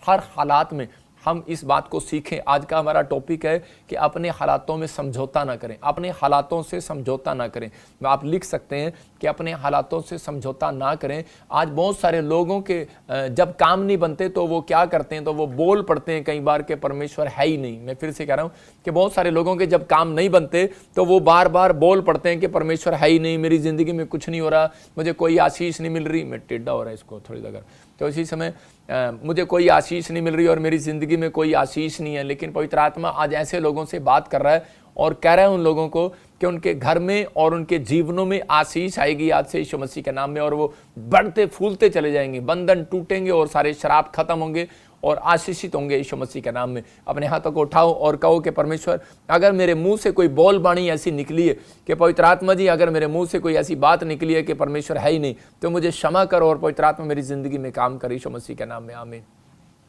हर हालात में हम इस बात को सीखें। आज का हमारा टॉपिक है कि अपने हालातों में समझौता ना करें, अपने हालातों से समझौता ना करें। आप लिख सकते हैं कि अपने हालातों से समझौता ना करें। आज बहुत सारे लोगों के जब काम नहीं बनते तो वो क्या करते हैं, तो वो बोल पड़ते हैं कई बार कि परमेश्वर है ही नहीं। मैं फिर से कह रहा हूँ कि बहुत सारे लोगों के जब काम नहीं बनते तो वो बार बार बोल पड़ते हैं कि परमेश्वर है ही नहीं, मेरी ज़िंदगी में कुछ नहीं हो रहा, मुझे कोई आशीष नहीं मिल रही। मैं टेढ़ा हो रहा है इसको थोड़ी देर, तो इसी समय मुझे कोई आशीष नहीं मिल रही और मेरी ज़िंदगी में कोई आशीष नहीं है। लेकिन पवित्र आत्मा आज ऐसे लोगों से बात कर रहा है और कह रहा है उन लोगों को कि उनके घर में और उनके जीवनों में आशीष आएगी आज से यीशु मसीह के नाम में, और वो बढ़ते फूलते चले जाएंगे, बंधन टूटेंगे और सारे शराब खत्म होंगे और आशीषित होंगे यीशु मसीह के नाम में। अपने हाथों को उठाओ और कहो कि परमेश्वर, अगर मेरे मुंह से कोई बोल बाणी ऐसी निकली है कि पवित्र आत्मा जी, अगर मेरे मुंह से कोई ऐसी बात निकली है कि परमेश्वर है ही नहीं, तो मुझे क्षमा करो और पवित्र आत्मा मेरी जिंदगी में काम करे यीशु मसीह के नाम में, आमीन।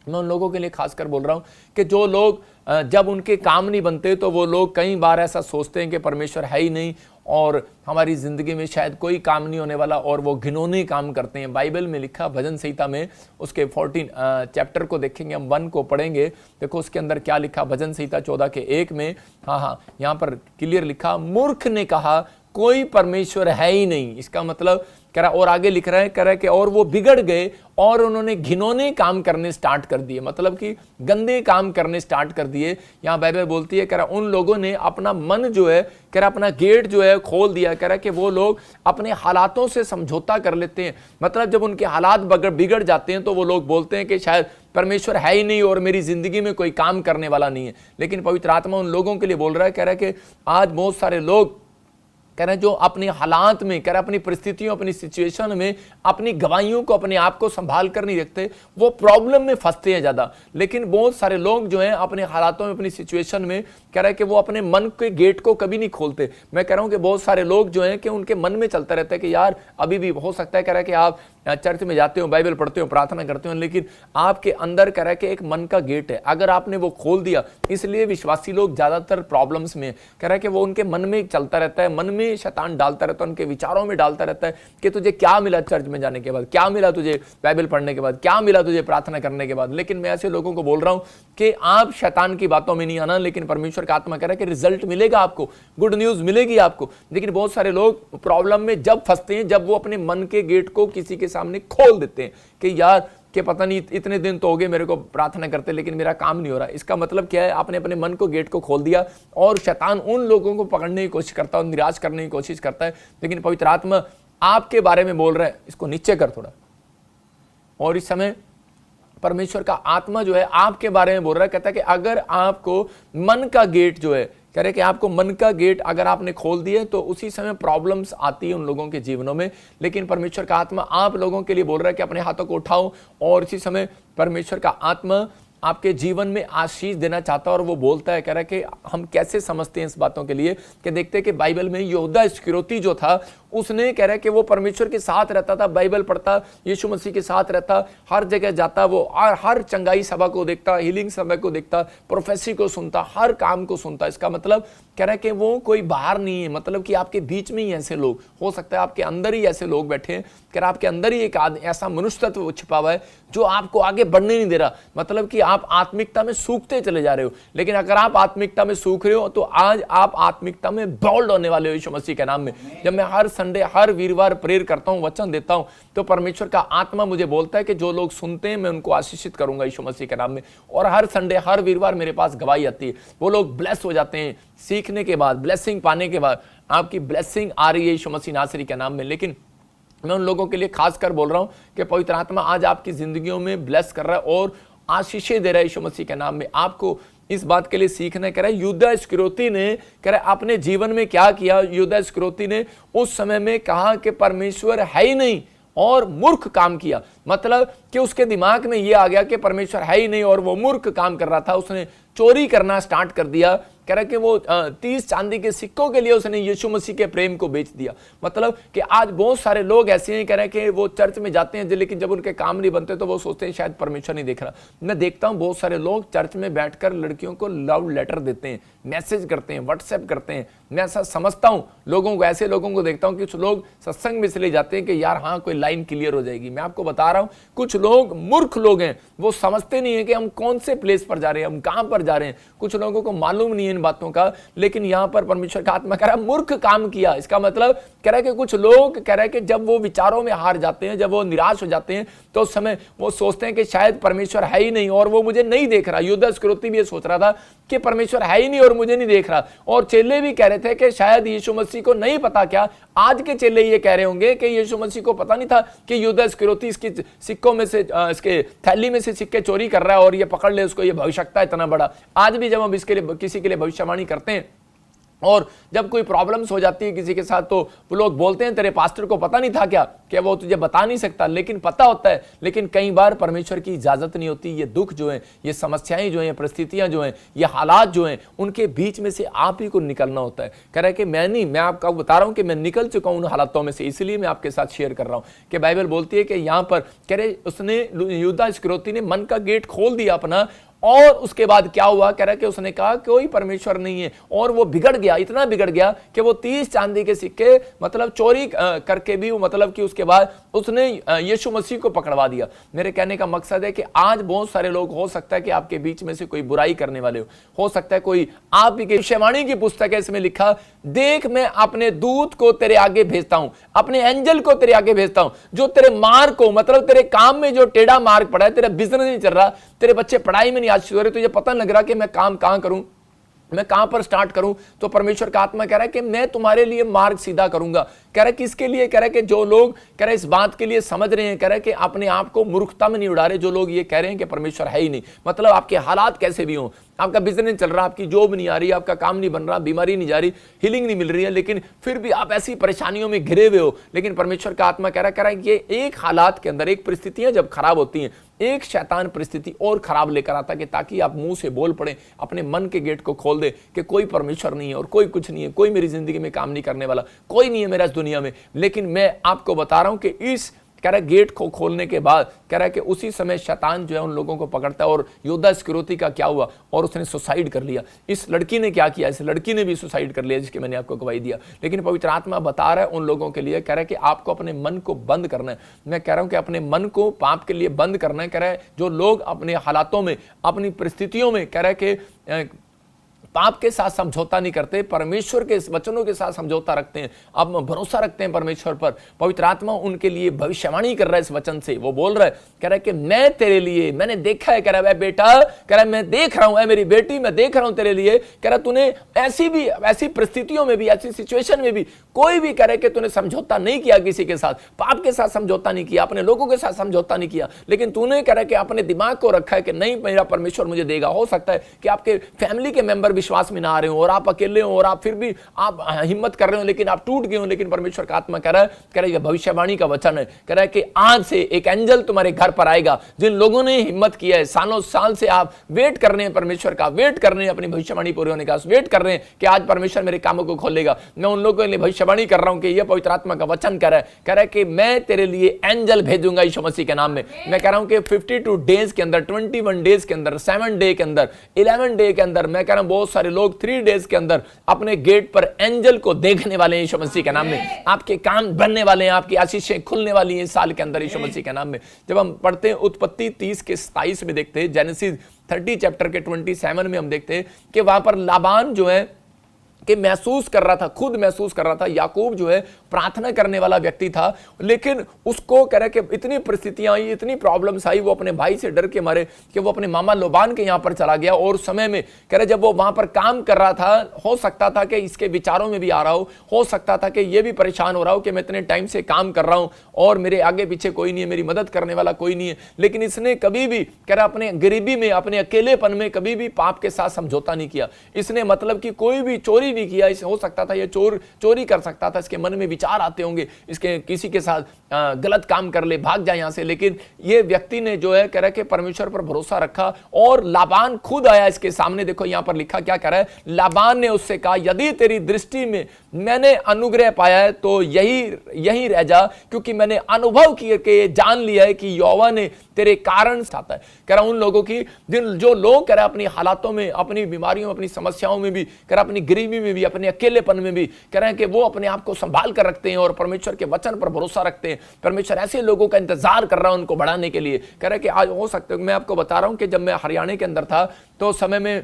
मैं उन लोगों के लिए खासकर बोल रहा हूँ कि जो लोग जब उनके काम नहीं बनते तो वो लोग कई बार ऐसा सोचते हैं कि परमेश्वर है ही नहीं और हमारी ज़िंदगी में शायद कोई काम नहीं होने वाला, और वो घिनौने काम करते हैं। बाइबल में लिखा भजन संहिता में उसके 14 चैप्टर को देखेंगे, हम 1 को पढ़ेंगे। देखो उसके अंदर क्या लिखा, भजन संहिता 14 के 1 में, हाँ यहाँ पर क्लियर लिखा, मूर्ख ने कहा कोई परमेश्वर है ही नहीं। इसका मतलब कह रहा, और आगे लिख रहा है, कह रहा है कि और वो बिगड़ गए और उन्होंने घिनौने काम करने स्टार्ट कर दिए, मतलब कि गंदे काम करने स्टार्ट कर दिए। यहाँ बाइबल बोलती है, कह रहा उन लोगों ने अपना मन जो है, कह रहा अपना गेट जो है खोल दिया। कह रहा कि वो लोग अपने हालातों से समझौता कर लेते हैं, मतलब जब उनके हालात बिगड़ जाते हैं तो वो लोग बोलते हैं कि शायद परमेश्वर है ही नहीं और मेरी जिंदगी में कोई काम करने वाला नहीं है। लेकिन पवित्र आत्मा उन लोगों के लिए बोल रहा है, कह रहा है कि आज बहुत सारे लोग कह रहे हैं जो अपने हालात में, कह रहे अपनी परिस्थितियों, अपनी सिचुएशन में अपनी गवाहियों को, अपने आप को संभाल कर नहीं रखते, वो प्रॉब्लम में फंसते हैं ज़्यादा। लेकिन बहुत सारे लोग जो हैं अपने हालातों में, अपनी सिचुएशन में, कह रहे हैं कि वो अपने मन के गेट को कभी नहीं खोलते। मैं कह रहा हूँ कि बहुत सारे लोग जो हैं कि उनके मन में चलता रहता है कि यार अभी भी हो सकता है, कह रहा है कि आप चर्च में जाते हो, बाइबल पढ़ते हो, प्रार्थना करते हो, लेकिन आपके अंदर कह रहा है कि एक मन का गेट है, अगर आपने वो खोल दिया, इसलिए विश्वासी लोग ज्यादातर प्रॉब्लम्स में, कह रहा है कि वो उनके मन में चलता रहता है, मन में शैतान डालता रहता है, उनके विचारों में डालता रहता है कि तुझे क्या मिला चर्च में जाने के बाद, क्या मिला तुझे बाइबल पढ़ने के बाद, क्या मिला तुझे प्रार्थना करने के बाद। लेकिन मैं ऐसे लोगों को बोल रहा हूं कि आप शैतान की बातों में नहीं आना, लेकिन परमेश्वर का आत्मा कह रहा है कि रिजल्ट मिलेगा आपको, गुड न्यूज मिलेगी आपको। लेकिन बहुत सारे लोग प्रॉब्लम में जब फंसते हैं, जब वो अपने मन के गेट को किसी के सामने खोल देते हैं कि यार कि पता नहीं इतने दिन तो हो गए मेरे को प्रार्थना करते लेकिन मेरा काम नहीं हो रहा। इसका मतलब क्या है, आपने अपने मन को गेट को खोल दिया और शैतान उन लोगों को पकड़ने की कोशिश करता है, निराश करने की कोशिश करता है। लेकिन पवित्र आत्मा आपके बारे में बोल रहा है, इसको नीचे कर थोड़ा, और इस समय परमेश्वर का आत्मा जो है आपके बारे में बोल रहा है, कहता है कि अगर आपको मन का गेट जो है, कह रहे कि आपको मन का गेट अगर आपने खोल दिए तो उसी समय प्रॉब्लम्स आती है उन लोगों के जीवनों में। लेकिन परमेश्वर का आत्मा आप लोगों के लिए बोल रहा है कि अपने हाथों को उठाओ, और इसी समय परमेश्वर का आत्मा आपके जीवन में आशीष देना चाहता है। और वो बोलता है, कह रहा है कि हम कैसे समझते हैं इस बातों के लिए, कि देखते हैं कि बाइबल में यहूदा इस्करियोती जो था, उसने कह रहा है कि वो परमेश्वर के साथ रहता था, बाइबल पढ़ता, यीशु मसीह के साथ रहता, हर जगह जाता, वो हर चंगाई सभा को देखता, हीलिंग सभा को देखता, प्रोफेसी को सुनता, हर काम को सुनता। इसका मतलब कह रहा है कि वो कोई बाहर नहीं है, मतलब कि आपके बीच में ही ऐसे लोग, हो सकता है आपके अंदर ही ऐसे लोग बैठे हैं, कह रहा आपके अंदर ही एक ऐसा मनुष्य तत्व छिपा हुआ है जो आपको आगे बढ़ने नहीं दे रहा। मतलब कि आप आत्मिकता में सूखते चले जा रहे हो। लेकिन अगर आप आत्मिकता में सूख रहे हो तो आज आप आत्मिकता में बोल्ड होने वाले हो यीशु मसीह के नाम में। जब मैं हर संडे, हर वीरवार प्रेयर करता हूं, वचन देता हूं, तो परमेश्वर का आत्मा मुझे बोलता है कि जो लोग सुनते हैं मैं उनको आशीषित करूंगा यीशु मसीह के नाम में। और हर संडे, हर वीरवार मेरे पास गवाही आती है, वो लोग ब्लेस हो जाते हैं सीखने के बाद, ब्लेसिंग पाने के बाद। आपकी ब्लेसिंग आ रही है यीशु मसीह नासरी के नाम में। लेकिन मैं उन लोगों के लिए खासकर बोल रहा हूं कि पवित्र आत्मा आज आपकी जिंदगियों में ब्लेस कर रहा है और आशीषें दे रहा है यीशु मसीह के नाम में। आपको इस बात के लिए सीखना, कह रहा है यहूदा इस्करियोती ने, कह रहा है अपने जीवन में क्या किया। यहूदा इस्करियोती ने उस समय में कहा कि परमेश्वर है ही नहीं और मूर्ख काम किया। मतलब कि उसके दिमाग में यह आ गया कि परमेश्वर है ही नहीं और वो मूर्ख काम कर रहा था। उसने चोरी करना स्टार्ट कर दिया, कह रहा है कि वो 30 चांदी के सिक्कों के लिए उसने यीशु मसीह के प्रेम को बेच दिया। मतलब कि आज बहुत सारे लोग ऐसे हैं, कह रहे हैं कि वो चर्च में जाते हैं लेकिन जब उनके काम नहीं बनते तो वो सोचते हैं शायद परमेश्वर नहीं देख रहा। मैं देखता हूं बहुत सारे लोग चर्च में बैठकर लड़कियों को लव लेटर देते हैं, मैसेज करते हैं, व्हाट्सएप करते हैं। मैं ऐसा समझता हूं लोगों को, ऐसे लोगों को देखता हूं कि कुछ लोग सत्संग में इसलिए जाते हैं कि यार हाँ कोई लाइन क्लियर हो जाएगी। मैं आपको बता रहा हूं कुछ लोग मूर्ख लोग हैं, वो समझते नहीं है कि हम कौन से प्लेस पर जा रहे हैं, हम कहां पर जा रहे हैं। कुछ लोगों को मालूम नहीं है इन बातों का, लेकिन यहां पर परमेश्वर का आत्मा कह रहा है मूर्ख काम किया। इसका मतलब कह रहा है कि कुछ लोग कह रहे हैं कि जब वो विचारों में हार जाते हैं, जब वो निराश हो जाते हैं, तो उस समय वो सोचते हैं कि शायद परमेश्वर है ही नहीं और वो मुझे नहीं देख रहा। यूदा इस्करियोती भी ये सोच रहा था कि परमेश्वर है ही नहीं और मुझे नहीं देख रहा। और चेले भी कह रहे थे कि शायद यीशु मसीह को नहीं पता, क्या आज के चेले ये कह रहे होंगे कि यीशु मसीह को पता नहीं था कि यूदा इस्करियोती इसकी सिक्कों में से, इसके थैली में से सिक्के चोरी कर रहा है और ये पकड़ ले उसको, ये भविष्यता इतना बड़ा। आज भी जब हम इसके लिए किसी के लिए भविष्यवाणी करते हैं और जब कोई प्रॉब्लम्स हो जाती है किसी के साथ, तो वो लोग बोलते हैं तेरे पास्टर को पता नहीं था क्या, कि वो तुझे बता नहीं सकता, लेकिन पता होता है। लेकिन कई बार परमेश्वर की इजाजत नहीं होती। ये दुख जो है, ये समस्याएं जो हैं, परिस्थितियां जो हैं, ये हालात जो हैं, उनके बीच में से आप ही को निकलना होता है। कह रहा है कि मैं आपको बता रहा हूं कि मैं निकल चुका हूं उन हालातों में से, इसलिए मैं आपके साथ शेयर कर रहा हूं कि बाइबल बोलती है कि यहां पर कह रहे उसने यूदा इस्करियोती ने मन का गेट खोल दिया अपना, और उसके बाद क्या हुआ, कह रहा है कि उसने कहा कोई परमेश्वर नहीं है, और वो बिगड़ गया, इतना बिगड़ गया कि वो 30 चांदी के सिक्के मतलब चोरी करके भी, मतलब कि उसके बाद उसने यीशु मसीह को पकड़वा दिया। मेरे कहने का मकसद है कि आज बहुत सारे लोग, हो सकता है कि आपके बीच में से कोई बुराई करने वाले हो सकता है कोई आप ही की भविष्यवाणी की पुस्तक है, इसमें लिखा देख मैं अपने दूत को तेरे आगे भेजता हूं, अपने एंजल को तेरे आगे भेजता हूं, जो तेरे मार्ग को, मतलब तेरे काम में जो टेढ़ा मार्ग पड़ा है, तेरा बिजनेस नहीं चल रहा, तेरे बच्चे पढ़ाई में नहीं आज हो रहे, तुझे पता नहीं लग रहा कि मैं काम कहां करूं, मैं कहां पर स्टार्ट करूं, तो परमेश्वर का आत्मा कह रहा है कि मैं तुम्हारे लिए मार्ग सीधा करूंगा। कह रहा है कि इसके लिए, कह रहा है कि जो लोग कह रहे हैं इस बात के लिए समझ रहे हैं, कह रहा है कि अपने आप को मूर्खता में नहीं उड़ा रहे, जो लोग ये कह रहे हैं कि परमेश्वर है ही नहीं, मतलब आपके हालात कैसे भी हो, आपका बिजनेस चल रहा, आपकी जॉब नहीं आ रही, आपका काम नहीं बन रहा, बीमारी नहीं जा रही, हीलिंग नहीं मिल रही है, लेकिन फिर भी आप ऐसी परेशानियों में घिरे हुए हो, लेकिन परमेश्वर का आत्मा कह रहा है ये एक हालात के अंदर, एक परिस्थितियां जब खराब होती हैं, एक शैतान परिस्थिति और खराब लेकर आता कि ताकि आप मुंह से बोल पड़े, अपने मन के गेट को खोल दे कि कोई परमेश्वर नहीं है और कोई कुछ नहीं है, कोई मेरी जिंदगी में काम नहीं करने वाला, कोई नहीं है मेरा इस दुनिया में। लेकिन मैं आपको बता रहा हूं कि इस कह रहा है गेट को खोलने के बाद कह रहा है कि उसी समय शैतान जो है उन लोगों को पकड़ता है। और यूदा इस्करियोती का क्या हुआ, और उसने सुसाइड कर लिया। इस लड़की ने क्या किया, इस लड़की ने भी सुसाइड कर लिया, जिसकी मैंने आपको गवाही दिया। लेकिन पवित्र आत्मा बता रहा है उन लोगों के लिए, कह रहा है कि आपको अपने मन को बंद करना है। मैं कह रहा हूं कि अपने मन को पाप के लिए बंद करना है। कह रहा है जो लोग अपने हालातों में, अपनी परिस्थितियों में कह रहा है कि पाप के साथ समझौता नहीं करते, परमेश्वर के वचनों के साथ समझौता रखते हैं, अब भरोसा रखते हैं परमेश्वर पर। पवित्र आत्मा उनके लिए भविष्यवाणी कर रहा है इस वचन से। वो बोल रहा है, कह रहा है कि मैं तेरे लिए, मैंने देखा है, कह रहा है बेटा, कह रहा है मैं देख रहा हूं, मेरी बेटी मैं देख रहा हूं तेरे लिए। कह रहा तूने ऐसी परिस्थितियों में भी, ऐसी सिचुएशन में भी कोई भी कह रहा है कि तूने समझौता नहीं किया किसी के साथ, पाप के साथ समझौता नहीं किया, अपने लोगों के साथ समझौता नहीं किया, लेकिन तूने कह रहा है कि अपने दिमाग को रखा है कि नहीं मेरा परमेश्वर मुझे देगा। हो सकता है कि आपके फैमिली के मेंबर विश्वास में ना आ रहे हो और आप अकेले हो और आप फिर भी आप हिम्मत कर रहे हो, लेकिन आप टूट गए हो। लेकिन परमेश्वर का आत्मा कह रहा है ये भविष्यवाणी का वचन है, कह रहा है कि आज से एक एंजल तुम्हारे घर पर आएगा। जिन लोगों ने हिम्मत किया है, सालों साल से आप वेट कर रहे हैं, परमेश्वर का वेट कर रहे हैं, अपनी भविष्यवाणी पूरी होने का वेट कर रहे हैं कि आज परमेश्वर मेरे कामों को खोलेगा। मैं उन लोगों के लिए भविष्यवाणी कर रहा हूं कि यह पवित्र आत्मा का वचन कह रहा है कि मैं तेरे लिए एंजल भेजूंगा यीशु मसीह के नाम में। मैं कह रहा हूं कि 52 डेज के अंदर, 21 डेज के अंदर, 7 डे के अंदर, 11 डे के अंदर, मैं कह रहा हूं बहुत सारे लोग 3 डेज के अंदर अपने गेट पर एंजल को देखने वाले हैं यीशु मसीह के नाम में। आपके काम बनने वाले हैं, आपकी आशीषें खुलने वाली हैं इस साल के अंदर यीशु मसीह के नाम में। जब हम पढ़ते हैं उत्पत्ति 30 के 27 में देखते हैं, जेनेसिस 30 चैप्टर के 27 में हम देखते हैं कि वहां पर लाबान जो है कि महसूस कर रहा था, खुद महसूस कर रहा था, याकूब जो है प्रार्थना करने वाला व्यक्ति था, लेकिन उसको कह रहे कि इतनी परिस्थितियां आई, इतनी प्रॉब्लम्स आई, वो अपने भाई से डर के मारे कि वो अपने मामा लोबान के यहां पर चला गया। और समय में कह रहे जब वो वहां पर काम कर रहा था, हो सकता था कि इसके विचारों में भी आ रहा हो सकता था कि ये भी परेशान हो रहा हो कि मैं इतने टाइम से काम कर रहा हूं और मेरे आगे पीछे कोई नहीं है, मेरी मदद करने वाला कोई नहीं है। लेकिन इसने कभी भी कह रहा अपने गरीबी में, अपने अकेलेपन में कभी भी पाप के साथ समझौता नहीं किया। इसने मतलब कि कोई भी चोरी चोरी भी किया, इसे हो सकता था ये चोरी कर सकता था, इसके मन में विचार आते होंगे, इसके किसी के साथ गलत काम कर ले, भाग जाए यहां से। लेकिन ये व्यक्ति ने जो है कह रहा है कि परमेश्वर पर भरोसा रखा और लाबान खुद आया इसके सामने। देखो यहां पर लिखा क्या कर रहा है, लाबान ने उससे कहा यदि तेरी दृष्टि में मैंने अनुग्रह पाया है तो यही रह जा, क्योंकि मैंने अनुभव करके जान लिया है कि यहोवा ने तेरे कारण चाहता है। कह रहा उन लोगों की जो लोग कह रहा अपनी हालातों में, अपनी बीमारियों में, अपनी समस्याओं में भी, कह रहा अपनी गरीबी में भी, अपने अकेलेपन में भी कह रहे हैं कि वो अपने आप को संभाल कर रखते हैं और परमेश्वर के वचन पर भरोसा रखते हैं। परमेश्वर ऐसे लोगों का इंतजार कर रहा है उनको बढ़ाने के लिए। कह रहे हैं कि आज हो सकता है, मैं आपको बता रहा हूं कि जब मैं हरियाणा के अंदर था तो समय में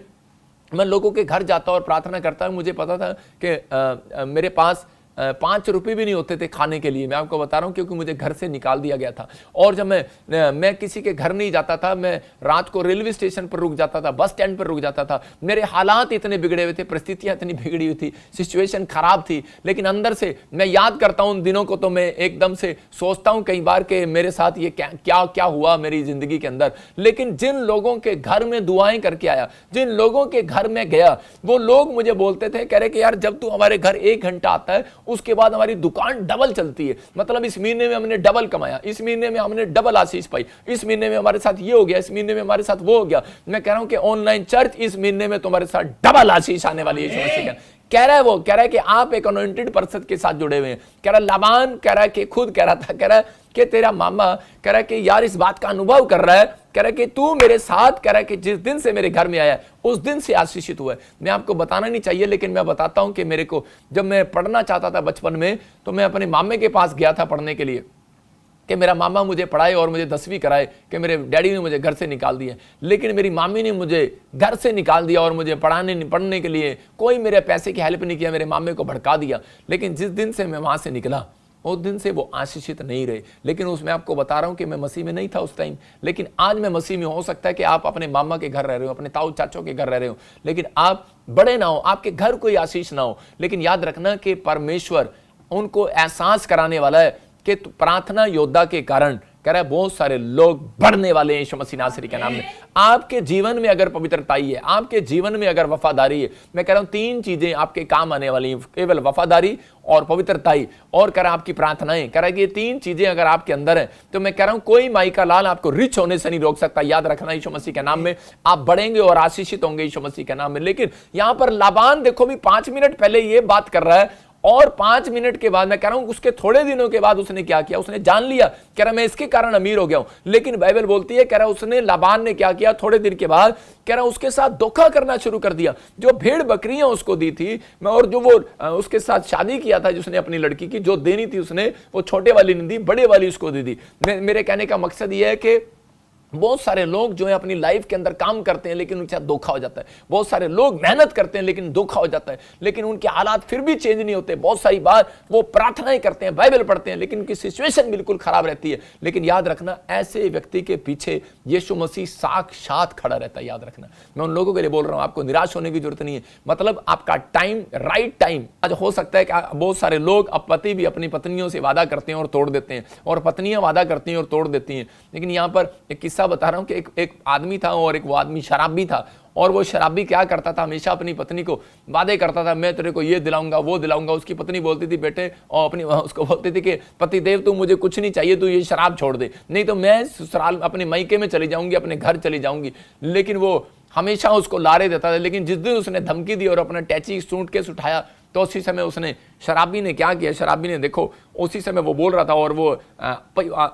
मैं लोगों के घर जाता और प्रार्थना करता, मुझे पता था कि मेरे पास 5 रुपए भी नहीं होते थे खाने के लिए। मैं आपको बता रहा हूं क्योंकि मुझे घर से निकाल दिया गया था। और जब मैं किसी के घर नहीं जाता था, मैं रात को रेलवे स्टेशन पर रुक जाता था, बस स्टैंड पर रुक जाता था। मेरे हालात इतने बिगड़े हुए थे, परिस्थितियां इतनी बिगड़ी हुई थी, सिचुएशन खराब थी, लेकिन अंदर से मैं याद करता हूं उन दिनों को, तो मैं एकदम से सोचता हूं कई बार कि मेरे साथ ये क्या हुआ मेरी जिंदगी के अंदर। लेकिन जिन लोगों के घर में दुआएं करके आया, जिन लोगों के घर में गया, वो लोग मुझे बोलते थे, कह रहे कि यार जब तू हमारे घर 1 घंटा आता है उसके बाद हमारी दुकान डबल चलती है। मतलब इस महीने में हमने डबल कमाया, इस महीने में हमने डबल आशीष पाई, इस महीने में हमारे साथ ये हो गया, इस महीने में हमारे साथ वो हो गया। मैं कह रहा हूं कि ऑनलाइन चर्च इस महीने में तुम्हारे साथ डबल आशीष आने वाली है। कह रहा है वो, कह रहा है कि आप एक अनॉइंटेड पर्सन के साथ जुड़े हुए हैं। कह रहा लाबान कह रहा है कि खुद कह रहा था, कह रहा है कि तेरा मामा कह रहा है कि यार इस बात का अनुभव कर रहा है, कह रहा है कि तू मेरे साथ, कह रहा है कि जिस दिन से मेरे घर में आया उस दिन से आशीषित हुआ है। मैं आपको बताना नहीं चाहिए लेकिन मैं बताता हूं कि मेरे को जब मैं पढ़ना चाहता था बचपन में, तो मैं अपने मामे के पास गया था पढ़ने के लिए कि मेरा मामा मुझे पढ़ाए और मुझे 10वीं कराए, कि मेरे डैडी ने मुझे घर से निकाल दिया। लेकिन मेरी मामी ने मुझे घर से निकाल दिया और मुझे पढ़ने के लिए कोई मेरे पैसे की हेल्प नहीं किया, मेरे मामे को भड़का दिया। लेकिन जिस दिन से मैं वहां से निकला उस दिन से वो आशीषित नहीं रहे। लेकिन उसमें आपको बता रहा हूं कि मैं मसीह में नहीं था उस टाइम, लेकिन आज मैं मसीह में। हो सकता है कि आप अपने मामा के घर रह रहे हो, अपने ताऊ चाचों के घर रह रहे हो, लेकिन आप बड़े ना हो, आपके घर कोई आशीष ना हो, लेकिन याद रखना कि परमेश्वर उनको एहसास कराने वाला है कि प्रार्थना योद्धा के कारण कह रहा है बहुत सारे लोग बढ़ने वाले हैं यीशु मसीह नासरी के नाम में। आपके जीवन में अगर पवित्रताई है, आपके जीवन में अगर वफादारी है, मैं कह रहा हूं 3 चीजें आपके काम आने वाली हैं, केवल वफादारी और पवित्रताई और कह रहा आपकी प्रार्थनाएं। कह रहा है कि ये 3 चीजें अगर आपके अंदर है तो मैं कह रहा हूं कोई माई का लाल आपको रिच होने से नहीं रोक सकता। याद रखना यीशु मसीह के नाम में आप बढ़ेंगे और आशीषित होंगे यीशु मसीह के नाम में। लेकिन यहां पर लाबान देखो भी 5 मिनट पहले ये बात कर रहा है और 5 मिनट के बाद, मैं कह रहा हूं उसके थोड़े दिनों के बाद उसने क्या किया, उसने जान लिया, कह रहा मैं इसके कारण अमीर हो गया हूं। लेकिन बाइबल बोलती है, कह रहा उसने लाबान ने क्या किया, थोड़े दिन के बाद कह रहा उसके साथ धोखा करना शुरू कर दिया। जो भेड़ बकरियां उसको दी थी और जो वो उसके साथ शादी किया था जिसने अपनी लड़की की, जो देनी थी उसने वो छोटे वाली नहीं दी, बड़े वाली उसको दे दी। मेरे कहने का मकसद यह है कि बहुत सारे लोग जो है अपनी लाइफ के अंदर काम करते हैं लेकिन उनके साथ धोखा हो जाता है। बहुत सारे लोग मेहनत करते हैं लेकिन धोखा हो जाता है, लेकिन उनके हालात फिर भी चेंज नहीं होते। बहुत सारी बार वो प्रार्थनाएं करते हैं, बाइबल पढ़ते हैं, लेकिन उनकी सिचुएशन बिल्कुल खराब रहती है। लेकिन याद रखना ऐसे व्यक्ति के पीछे यीशु मसीह साक्षात खड़ा रहता है। याद रखना, मैं उन लोगों के लिए बोल रहा हूं, आपको निराश होने की जरूरत नहीं है। मतलब आपका टाइम, राइट टाइम। आज हो सकता है कि बहुत सारे लोग, अब पति भी अपनी पत्नियों से वादा करते हैं और तोड़ देते हैं, और पत्नियां वादा करती हैं और तोड़ देती हैं। लेकिन यहां पर एक किस्सा बता रहा हूं कि एक आदमी था और एक वो आदमी शराबी था। और वो शराबी क्या करता था, हमेशा अपनी पत्नी को वादे करता था, मैं तेरे को ये दिलाऊंगा वो दिलाऊंगा। उसकी पत्नी बोलती थी बेटे, और उसको बोलती थी कि पति देव तू मुझे कुछ नहीं चाहिए, तू ये शराब छोड़ दे, नहीं तो मैं ससुराल अपने मायके में चली जाऊंगी, अपने घर चली जाऊंगी। लेकिन वो हमेशा उसको लारे देता था। लेकिन जिस दिन उसने धमकी दी और अपना टैची सूटकेस उठाया तो उसी समय उसने, शराबी ने क्या किया, शराबी ने देखो उसी समय वो बोल रहा था और वो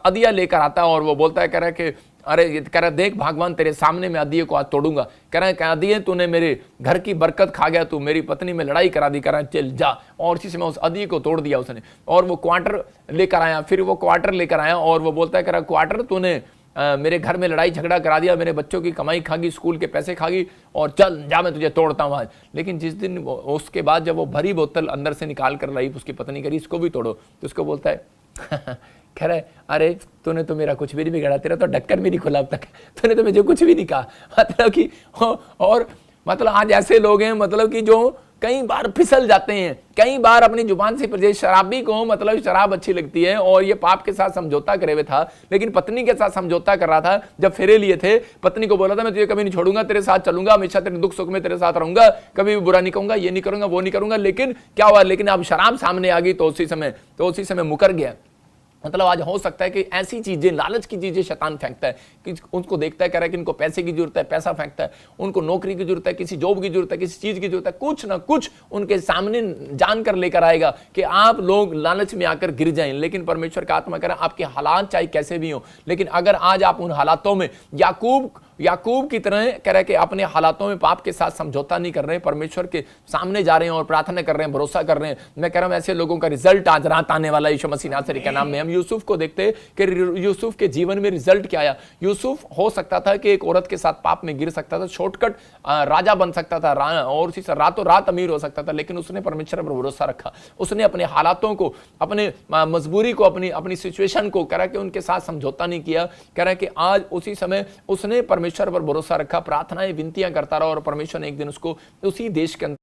अदिया लेकर आता और वो बोलता है, कह रहा है कि अरे, कह रहा देख भगवान तेरे सामने मैं अदिये को आज तोड़ूंगा। कह रहा है अदिये तूने मेरे घर की बरकत खा गया, तू मेरी पत्नी में लड़ाई करा दी, कह रहा चल जा। और इसी समय उस अदिये को तोड़ दिया उसने। और वो क्वार्टर लेकर आया, फिर वो क्वार्टर लेकर आया और वो बोलता है, कह रहा क्वार्टर तूने मेरे घर में लड़ाई झगड़ा करा दिया, मेरे बच्चों की कमाई खागी, स्कूल के पैसे खागी, और चल जा मैं तुझे तोड़ता हूँ आज। लेकिन जिस दिन उसके बाद जब वो भरी बोतल अंदर से निकाल कर लाई उसकी पत्नी करी, इसको भी तोड़ो, तो उसको बोलता है कह रहा है अरे तूने तो मेरा कुछ भी नहीं बिगाड़ा, तेरा तो ढक्कन भी नहीं खुला अब तक, तूने तो मुझे कुछ भी नहीं कहा। मतलब कि और मतलब आज ऐसे लोग हैं, मतलब कि जो कई बार फिसल जाते हैं, कई बार अपनी जुबान से, जैसे शराबी को मतलब शराब अच्छी लगती है और ये पाप के साथ समझौता करे हुए था, लेकिन पत्नी के साथ समझौता कर रहा था। जब फेरे लिए थे, पत्नी को बोला था मैं तुझे कभी नहीं छोड़ूंगा, तेरे साथ चलूंगा, हमेशा तेरे दुख सुख में तेरे साथ रहूंगा, कभी भी बुरा नहीं कहूंगा, ये नहीं करूंगा, वो नहीं करूंगा। लेकिन क्या हुआ, लेकिन अब शराब सामने आ गई तो उसी समय मुकर गया। मतलब आज हो सकता है कि ऐसी चीजें, लालच की चीजें शैतान फेंकता है कि उनको देखता है, कह रहा है कि इनको पैसे की जरूरत है, पैसा फेंकता है, उनको नौकरी की जरूरत है, किसी जॉब की जरूरत है, किसी चीज की जरूरत है, कुछ ना कुछ उनके सामने जानकर लेकर आएगा कि आप लोग लालच में आकर गिर जाएं। लेकिन परमेश्वर का आत्मा कह रहा है आपके हालात चाहे कैसे भी हो, लेकिन अगर आज आप उन हालातों में याकूब की तरह कह रहा है कि अपने हालातों में पाप के साथ समझौता नहीं कर रहे हैं, परमेश्वर के सामने जा रहे हैं और प्रार्थना कर रहे हैं, भरोसा कर रहे हैं, मैं कह रहा हूं ऐसे लोगों का रिजल्ट आज रात आने वाला यीशु मसीह नासरी के नाम में। हम यूसुफ को देखते हैं कि यूसुफ के जीवन में रिजल्ट क्या आया। यूसुफ हो सकता था कि एक औरत के साथ पाप में गिर सकता था, शॉर्टकट राजा बन सकता था और उसी से रातों रात अमीर हो सकता था, लेकिन उसने परमेश्वर पर भरोसा रखा। उसने अपने हालातों को, अपने मजबूरी को, अपनी सिचुएशन को कह रहा कि उनके साथ समझौता नहीं किया। कह रहा है कि आज उसी समय उसने परमेश्वर पर भरोसा रखा, प्रार्थनाएं विनतियां करता रहा और परमेश्वर ने एक दिन उसको उसी देश के